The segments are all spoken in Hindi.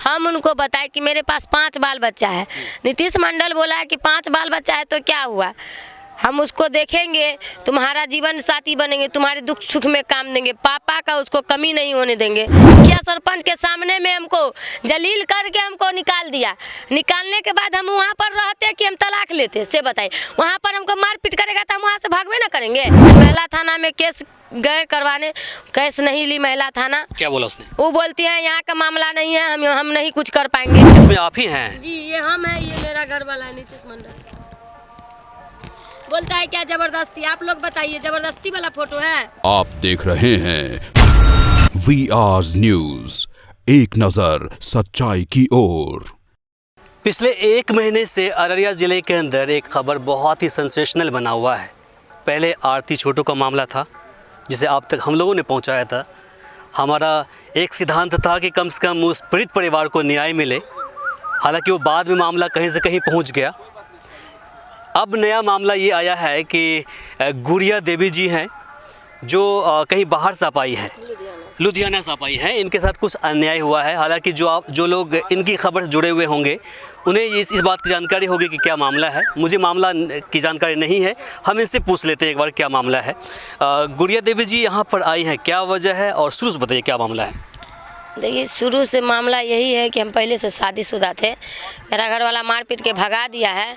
हम उनको बताए कि मेरे पास 5 बाल बच्चा है। नीतीश मंडल बोला है कि 5 बाल बच्चा है तो क्या हुआ, हम उसको देखेंगे, तुम्हारा जीवन साथी बनेंगे, तुम्हारे दुख सुख में काम देंगे, पापा का उसको कमी नहीं होने देंगे। क्या सरपंच के सामने में हमको जलील करके हमको निकाल दिया। निकालने के बाद हम वहाँ पर रहते कि हम तलाक लेते, से बताइए। वहाँ पर हमको मारपीट करेगा तो हम वहाँ से भागवे ना करेंगे। महिला थाना में केस गए करवाने, केस नहीं ली महिला थाना। क्या बोला उसने? वो बोलती है यहाँ का मामला नहीं है, हम नहीं कुछ कर पाएंगे। इसमें आप ही हैं? जी, ये हम है, ये मेरा घर वाला है नीतीश मंडल। बोलता है क्या जबरदस्ती, आप लोग बताइए, जबरदस्ती वाला फोटो है। आप देख रहे हैं VR न्यूज, एक नजर सच्चाई की ओर। पिछले 1 महीने से अररिया जिले के अंदर एक खबर बहुत ही सेंसेशनल बना हुआ है। पहले आरती छोटू का मामला था जिसे अब तक हम लोगों ने पहुंचाया था। हमारा एक सिद्धांत था कि कम से कम उस पीड़ित परिवार को न्याय मिले, हालांकि वो बाद में मामला कहीं से कहीं पहुंच गया। अब नया मामला ये आया है कि गुड़िया देवी जी हैं जो कहीं बाहर से आप आई है, लुधियाना से आप आई हैं। इनके साथ कुछ अन्याय हुआ है। हालांकि जो लोग इनकी खबर से जुड़े हुए होंगे उन्हें इस बात की जानकारी होगी कि क्या मामला है। मुझे मामला की जानकारी नहीं है, हम इनसे पूछ लेते हैं एक बार क्या मामला है। गुड़िया देवी जी यहाँ पर आई हैं, क्या वजह है और शुरू से बताइए क्या मामला है। देखिए, शुरू से मामला यही है कि हम पहले से शादीशुदा थे। मेरा घर वाला मारपीट के भगा दिया है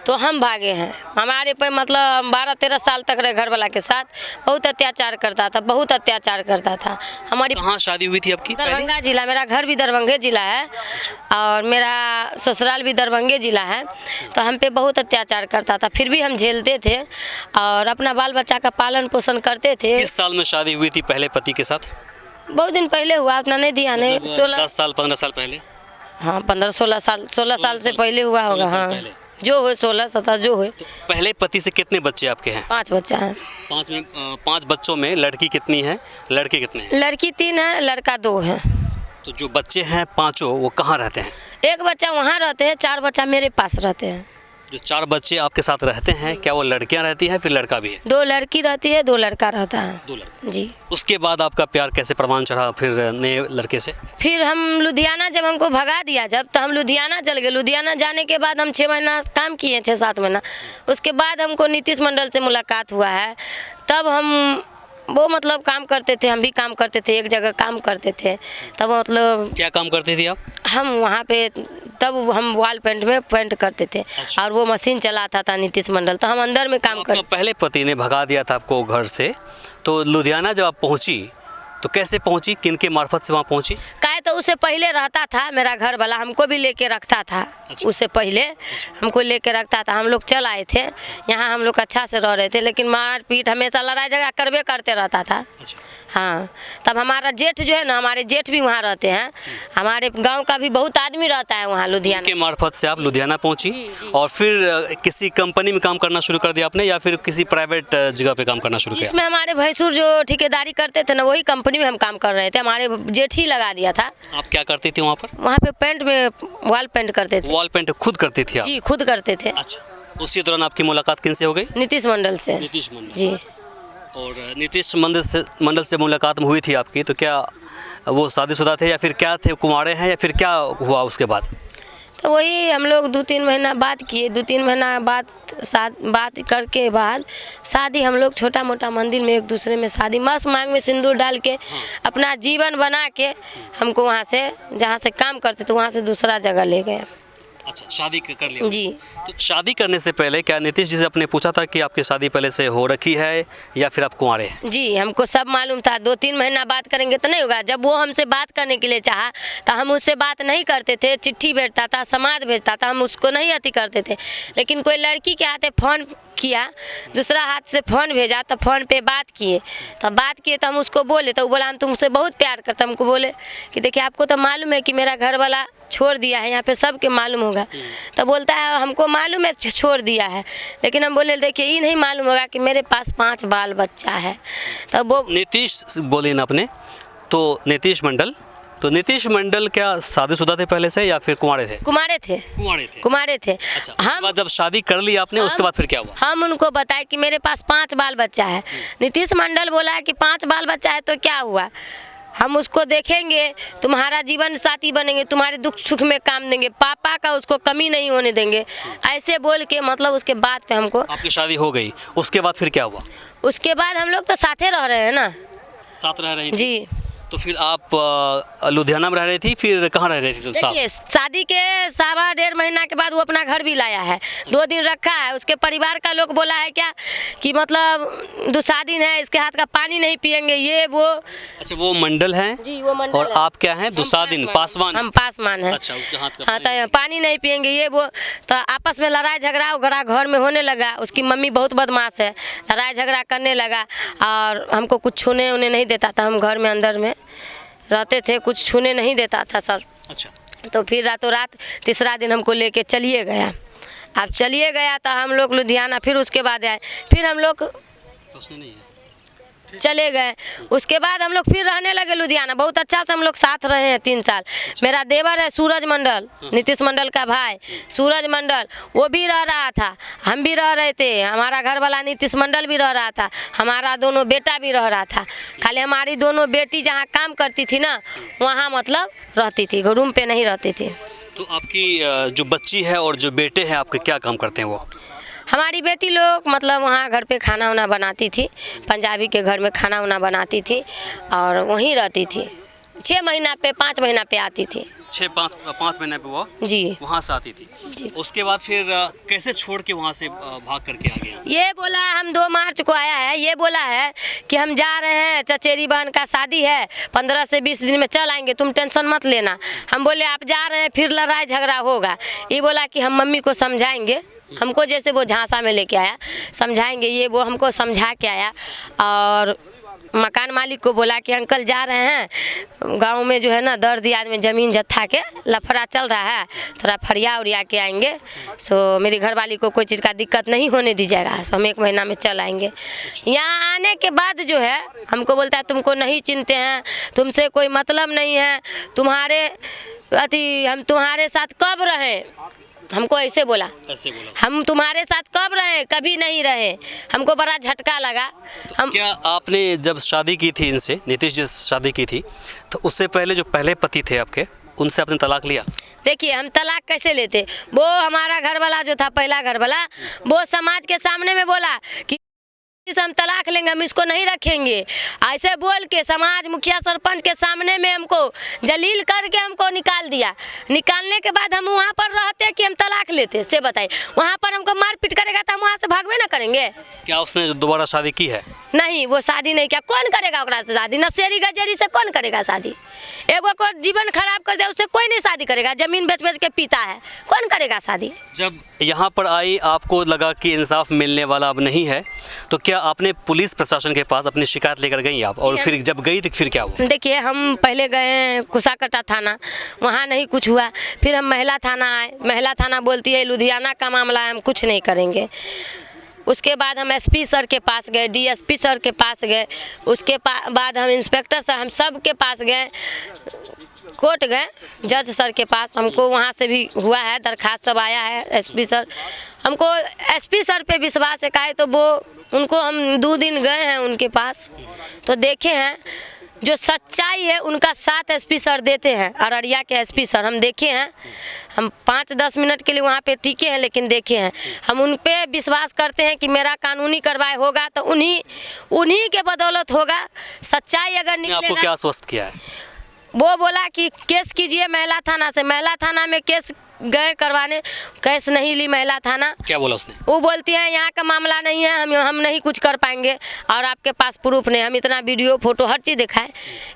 तो हम भागे हैं। हमारे पे मतलब 12-13 साल तक रहे घर वाला के साथ, बहुत अत्याचार करता था, बहुत अत्याचार करता था। हमारी कहाँ शादी हुई थी आपकी? दरभंगा जिला, मेरा घर भी दरभंगे जिला है और मेरा ससुराल भी दरभंगे जिला है। तो हम पे बहुत अत्याचार करता था, फिर भी हम झेलते थे और अपना बाल बच्चा का पालन पोषण करते थे। किस साल में शादी हुई थी पहले पति के साथ? बहुत दिन पहले हुआ, उतना नहीं ध्यान है। 10 साल 15 साल पहले? हाँ, 15-16 साल से पहले हुआ होगा। हाँ, जो हो 16-17 जो हो। तो पहले पति से कितने बच्चे आपके हैं? 5 बच्चा है। 5 बच्चों में लड़की कितनी है, लड़के कितने हैं? लड़की 3 है, लड़का 2 है। तो जो बच्चे हैं 5 वो कहाँ रहते हैं? एक बच्चा वहाँ रहते हैं, 4 बच्चा मेरे पास रहते हैं। जो 4 बच्चे आपके साथ रहते हैं, क्या वो लड़कियां रहती हैं फिर लड़का भी है? 2 लड़की रहती है, 2 लड़का रहता है। 2 लड़के जी। उसके बाद आपका प्यार कैसे परवान चढ़ा फिर नए लड़के से? फिर हम लुधियाना, जब हमको भगा दिया जब, तो हम लुधियाना चल गए। लुधियाना जाने के बाद हम 6 महीना काम किए, 6-7 महीना। उसके बाद हमको नीतीश मंडल से मुलाकात हुआ है। तब हम वो मतलब काम करते थे, हम भी काम करते थे, एक जगह काम करते थे। तब मतलब क्या काम करते थे आप? हम वहाँ पे तब हम वॉल पेंट में पेंट करते थे। अच्छा। और वो मशीन चलाता था नीतीश मंडल, तो हम अंदर में काम करते। पहले पति ने भगा दिया था आपको घर से, तो लुधियाना जब आप पहुंची तो कैसे पहुंची, किनके मार्फत से वहाँ पहुंची? काहे तो उससे पहले रहता था मेरा घर वाला, हमको भी लेके रखता था। अच्छा। उससे पहले हमको लेके रखता था। हम लोग चल आए थे यहाँ, हम लोग अच्छा से रह रहे थे, लेकिन मारपीट हमेशा लड़ाई झगड़ा करबे करते रहता था। अच्छा। हाँ, तब हमारा जेठ जो है ना, हमारे जेठ भी वहाँ रहते हैं। हमारे गांव का भी बहुत आदमी रहता है वहाँ लुधियाना के मार्फत से आप लुधियाना पहुंची। जी, जी। और फिर किसी कंपनी में काम करना शुरू कर दिया आपने या फिर किसी प्राइवेट जगह पे काम करना शुरू किया? जिसमें हमारे भैंसुर जो ठेकेदारी करते थे ना, वही कंपनी में हम काम कर रहे थे। हमारे जेठ ही लगा दिया था। आप क्या करती थी वहाँ पर? वहाँ पे पेंट में वॉल पेंट करते थे। वॉल पेंट खुद करती थी आप? जी, खुद करते थे। अच्छा, उसी दौरान आपकी मुलाकात किनसे हो गई? नीतीश मंडल से। नीतीश मंडल जी। और नीतीश मंडल से मुलाकात हुई थी आपकी, तो क्या वो शादीशुदा थे या फिर क्या थे, कुंवारे हैं या फिर क्या हुआ उसके बाद? तो वही हम लोग 2-3 महीना बात किए। 2-3 महीना बात करके बाद शादी, हम लोग छोटा मोटा मंदिर में एक दूसरे में शादी, मस्त मांग में सिंदूर डाल के अपना जीवन बना के हमको वहाँ से, जहाँ से काम करते थे वहाँ से दूसरा जगह ले गए। अच्छा, शादी कर लिया जी। तो शादी करने से पहले क्या नीतीश जी से आपने पूछा था कि आपकी शादी पहले से हो रखी है या फिर आप कुंवारे हैं? जी, हमको सब मालूम था। 2-3 महीना बात करेंगे तो नहीं होगा। जब वो हमसे बात करने के लिए चाहा तो हम उससे बात नहीं करते थे। चिट्ठी भेजता था, समाज भेजता था, हम उसको नहीं अति करते थे। लेकिन कोई लड़की के हाथे फ़ोन किया, दूसरा हाथ से फ़ोन भेजा, तो फ़ोन पे बात किए। तो हम उसको बोले, तो वो बोला हम तुमसे बहुत प्यार करते। हमको बोले कि देखिए, आपको तो मालूम है कि मेरा घर वाला छोड़ दिया है, यहाँ पे सबके मालूम होगा। तो बोलता है हमको मालूम है छोड़ दिया है, लेकिन हम बोले देखिए ये नहीं मालूम होगा कि मेरे पास 5 बाल बच्चा है। तब वो नीतीश बोले ना अपने, तो नीतीश मंडल क्या शादीशुदा थे पहले से या फिर कुंवारे थे? कुमारे थे। कुमारे थे। अच्छा, उसके बाद जब शादी कर ली आपने, उसके बाद फिर क्या हुआ? हम उनको बताए कि मेरे पास 5 बाल बच्चा है। नीतीश मंडल बोला है कि 5 बाल बच्चा है तो क्या हुआ, हम उसको देखेंगे, तुम्हारा जीवन साथी बनेंगे, तुम्हारे दुख सुख में काम देंगे, पापा का उसको कमी नहीं होने देंगे, ऐसे बोल के मतलब उसके बाद पे हमको। आपकी शादी हो गई, उसके बाद फिर क्या हुआ? उसके बाद हम लोग तो साथे रह रहे हैं ना। साथ रह रही थी? जी। तो फिर आप लुधियाना में रह रही थी, फिर कहाँ रह रही थी तुम साथ? देखिए, शादी के 1.5 महीना के बाद वो अपना घर भी लाया है, 2 दिन रखा है। उसके परिवार का लोग बोला है क्या कि मतलब दूसरा दिन है, इसके हाथ का पानी नहीं पियेंगे, ये वो। अच्छा, वो मंडल है? जी, वो मंडल और है। आप क्या हैं? दूसरा दिन पासवान? हम पासवान हैं। अच्छा, उसके हाथ का हाँ, तो पानी नहीं पियेंगे, ये वो। तो आपस में लड़ाई झगड़ा वगड़ा घर में होने लगा। उसकी मम्मी बहुत बदमाश है, लड़ाई झगड़ा करने लगा और हमको कुछ छूने उन्हें नहीं देता था। हम घर में अंदर में रहते थे, कुछ छूने नहीं देता था सर। अच्छा। तो फिर रातों रात तीसरा दिन हमको लेके चलिए गया। अब चलिए गया तो हम लोग लुधियाना, फिर उसके बाद आए, फिर हम लोग उसने नहीं है। चले गए। उसके बाद हम लोग फिर रहने लगे लुधियाना। बहुत अच्छा से हम लोग साथ रहे हैं 3 साल। मेरा देवर है सूरज मंडल, नीतीश मंडल का भाई सूरज मंडल, वो भी रह रहा था, हम भी रह रहे थे, हमारा घर वाला नीतीश मंडल भी रह रहा था, हमारा दोनों बेटा भी रह रहा था। खाली हमारी दोनों बेटी जहाँ काम करती थी ना, वहाँ मतलब रहती थी, रूम पे नहीं रहती थी। तो आपकी जो बच्ची है और जो बेटे हैं आपके, क्या काम करते हैं वो? हमारी बेटी लोग मतलब वहाँ घर पे खाना वाना बनाती थी, पंजाबी के घर में खाना वाना बनाती थी और वहीं रहती थी। 6 महीना पे 5 महीना पे आती थी। 5 महीने पे वो जी वहाँ से आती थी जी। उसके बाद फिर कैसे छोड़ के वहाँ से भाग करके आ गए? ये बोला हम 2 मार्च को आया है, ये बोला है कि हम जा रहे हैं, चचेरी बहन का शादी है, 15 से 20 दिन में चल आएंगे, तुम टेंशन मत लेना। हम बोले आप जा रहे हैं फिर लड़ाई झगड़ा होगा। ये बोला कि हम मम्मी को समझाएंगे, हमको जैसे वो झांसा में लेके आया, समझाएंगे, ये वो हमको समझा के आया। और मकान मालिक को बोला कि अंकल जा रहे हैं, गांव में जो है ना दर्दियाद में ज़मीन जत्था के लफड़ा चल रहा है, थोड़ा फरिया उरिया के आएंगे, सो मेरी घरवाली को कोई चीज़ का दिक्कत नहीं होने दीजिएगा, सो हम 1 महीना में चल आएंगे। यहाँ आने के बाद जो है हमको बोलता है तुमको नहीं चिंते हैं, तुमसे कोई मतलब नहीं है, तुम्हारे हम तुम्हारे साथ कब रहें, हमको ऐसे बोला। हम तुम्हारे साथ कब रहे, कभी नहीं रहे। हमको बड़ा झटका लगा। तो क्या आपने जब शादी की थी इनसे, नीतीश जी से शादी की थी, तो उससे पहले जो पहले पति थे आपके, उनसे आपने तलाक लिया? देखिए हम तलाक कैसे लेते, वो हमारा घर वाला जो था, पहला घर वाला, वो समाज के सामने में बोला कि हम तलाक लेंगे, हम इसको नहीं रखेंगे, ऐसे बोल के समाज मुखिया सरपंच के सामने में हमको जलील करके हमको निकाल दिया। निकालने के बाद हम वहाँ पर रहते कि हम तलाक लेते, से बताइए। वहाँ पर हमको मार पीट करेगा तो हम वहाँ से भागवे ना करेंगे। क्या उसने दोबारा शादी की है? नहीं, वो शादी नहीं किया। कौन करेगा ओकरा से शादी? नशेड़ी गजेरी से कौन करेगा शादी? एगो को जीवन खराब कर दिया, उससे कोई नहीं शादी करेगा। जमीन बेच बेच के पीता है, कौन करेगा शादी? जब यहाँ पर आई आपको लगा कि इंसाफ मिलने वाला अब नहीं है, तो क्या आपने पुलिस प्रशासन के पास अपनी शिकायत लेकर गई आप? और फिर जब गई तो फिर क्या हुआ? देखिए हम पहले गए कुसाकटा थाना, वहाँ नहीं कुछ हुआ। फिर हम महिला थाना आए, महिला थाना बोलती है लुधियाना का मामला है, हम कुछ नहीं करेंगे। उसके बाद हम एसपी सर के पास गए, डीएसपी सर के पास गए, उसके बाद हम इंस्पेक्टर सर, हम सब के पास गए, कोर्ट गए, जज सर के पास। हमको वहाँ से भी हुआ है, दरखास्त सब आया है। एसपी सर, हमको एसपी सर पे विश्वास है, काहे तो वो उनको हम 2 दिन गए हैं उनके पास, तो देखे हैं जो सच्चाई है उनका साथ एसपी सर देते हैं। अररिया के एसपी सर हम देखे हैं, हम 5-10 मिनट के लिए वहाँ पे टिके हैं, लेकिन देखे हैं। हम उन पे विश्वास करते हैं कि मेरा कानूनी कार्रवाई होगा तो उन्हीं के बदौलत होगा। सच्चाई अगर आपको निकलेगा। क्या आश्वस्त किया है? वो बोला कि केस कीजिए महिला थाना से। महिला थाना में केस गए करवाने, केस नहीं ली महिला थाना। क्या बोला उसने? वो बोलती है यहाँ का मामला नहीं है, हम नहीं कुछ कर पाएंगे और आपके पास प्रूफ नहीं। हम इतना वीडियो फोटो हर चीज़ दिखाएं,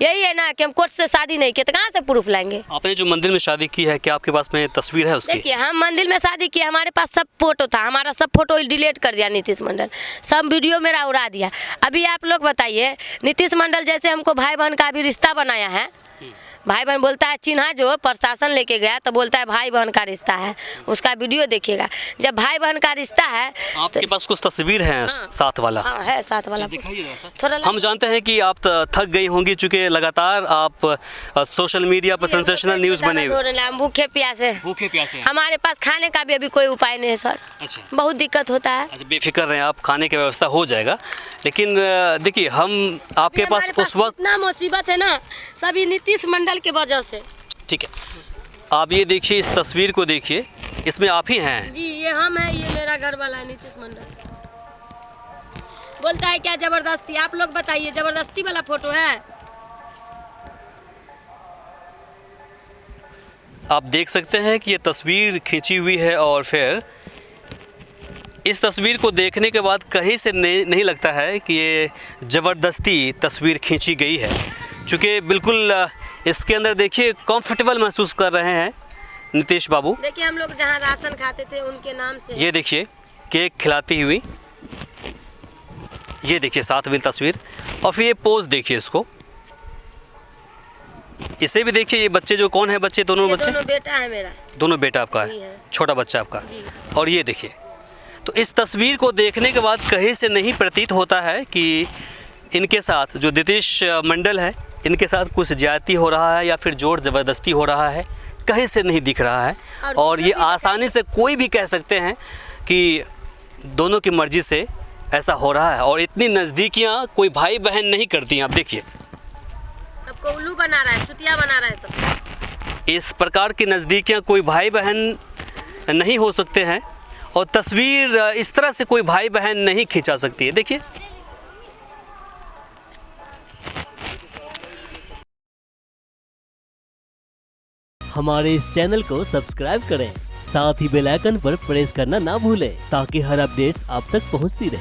यही है ना कि हम कोर्ट से शादी नहीं की, तो कहाँ से प्रूफ लाएंगे? आपने जो मंदिर में शादी की है, क्या आपके पास में तस्वीर है उसकी? देखिए हम मंदिर में शादी की, हमारे पास सब फोटो था, हमारा सब फोटो डिलीट कर दिया नीतीश मंडल, सब वीडियो मेरा उड़ा दिया। अभी आप लोग बताइए, नीतीश मंडल जैसे हमको भाई बहन का अभी रिश्ता बनाया है, भाई बहन बोलता है चिन्हा जो प्रशासन लेके गया तो बोलता है भाई बहन का रिश्ता है, उसका वीडियो देखिएगा। जब भाई बहन का रिश्ता है आपके पास कुछ तस्वीर हैं साथ वाला? हाँ है साथ वाला, दिखाइए जरा सा। थोड़ा हम जानते हैं कि आप थक गई होंगी, चूंकि लगातार आप सोशल मीडिया पर सेंसेशनल न्यूज़ बने हुए। हम भूखे प्यासे हैं। भूखे प्यासे हैं। हमारे पास खाने का भी अभी कोई उपाय नहीं है सर। अच्छा, बहुत दिक्कत होता है। अच्छा, बेफिक्र रहें आप, खाने की व्यवस्था हो जाएगा। लेकिन देखिए हम आपके पास उस वक्त इतना मुसीबत है ना, सभी नीतीश मंडल के वजह से। ठीक है, आप ये देखिए, इस तस्वीर को देखिए, इसमें आप ही हैं जी, ये हम हैं, ये मेरा घर वाला है नीतीश मंडल। बोलता है क्या जबरदस्ती, आप लोग बताइए जबरदस्ती वाला फोटो है? आप देख सकते हैं कि ये तस्वीर खींची हुई है और फिर इस तस्वीर को देखने के बाद कहीं से नहीं लगता है कि ये ज़बरदस्ती तस्वीर खींची गई है, क्योंकि बिल्कुल इसके अंदर देखिए कंफर्टेबल महसूस कर रहे हैं नीतीश बाबू। देखिए हम लोग जहाँ राशन खाते थे उनके नाम से, ये देखिए केक खिलाती हुई, ये देखिए साथ वाली तस्वीर, और फिर ये पोज देखिए इसको, इसे भी देखिए। ये बच्चे जो कौन है, बच्चे दोनों बच्चे? दोनों बेटा है मेरा। दोनों बेटा आपका जी है, है। छोटा बच्चा आपका। जी। और ये देखिए, तो इस तस्वीर को देखने के बाद कहीं से नहीं प्रतीत होता है कि इनके साथ जो नीतीश मंडल है, इनके साथ कुछ ज्यादती हो रहा है या फिर जोर ज़बरदस्ती हो रहा है, कहीं से नहीं दिख रहा है। और ये आसानी से कोई भी कह सकते हैं कि दोनों की मर्जी से ऐसा हो रहा है। और इतनी नज़दीकियाँ कोई भाई बहन नहीं करती हैं। आप देखिए, सबको उल्लू बना रहा है, चुतिया बना रहा है सब। इस प्रकार की नज़दीकियाँ कोई भाई बहन नहीं हो सकते हैं, और तस्वीर इस तरह से कोई भाई बहन नहीं खींचा सकती है। देखिए, हमारे इस चैनल को सब्सक्राइब करें, साथ ही बेल आइकन पर प्रेस करना ना भूलें ताकि हर अपडेट्स आप तक पहुंचती रहे।